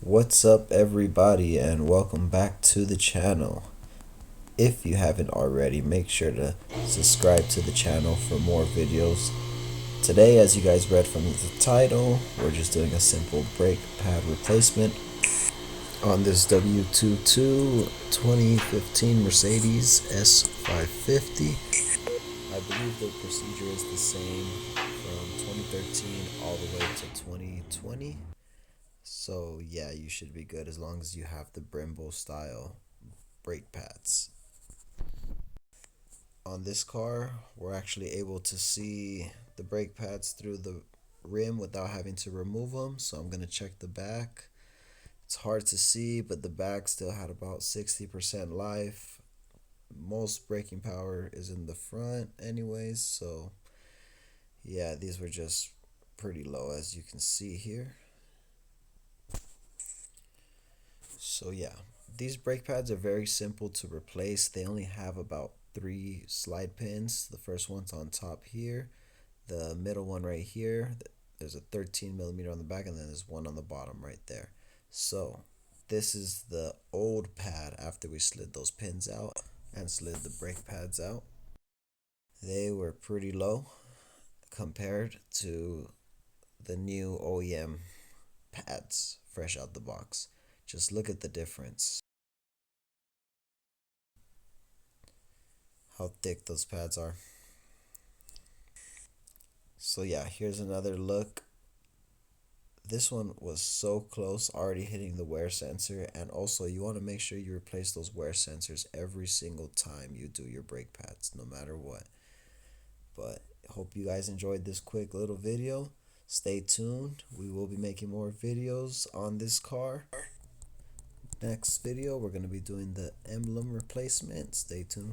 What's up everybody and welcome back to the channel. If you haven't already, make sure to subscribe to the channel for more videos. Today, as you guys read from the title, we're just doing a simple brake pad replacement on this W22 2015 Mercedes S550. I believe the procedure is the same from 2013 all the way to 2020. So yeah, you should be good as long as you have the Brembo style brake pads. On this car, we're actually able to see the brake pads through the rim without having to remove them. So I'm gonna check the back. It's hard to see, but the back still had about 60% life. Most braking power is in the front anyways, so yeah, these were just pretty low as you can see here. So yeah, these brake pads are very simple to replace. They only have about 3 slide pins. The first one's on top here, the middle one right here. There's a 13 millimeter on the back, and then there's one on the bottom right there. So this is the old pad after we slid those pins out and slid the brake pads out. They were pretty low compared to the new OEM pads fresh out the box. Just look at the difference. How thick those pads are. So yeah, here's another look. This one was so close, already hitting the wear sensor, and also you want to make sure you replace those wear sensors every single time you do your brake pads, no matter what. But hope you guys enjoyed this quick little video. Stay tuned. We will be making more videos on this car. Next video, we're going to be doing the emblem replacement. Stay tuned.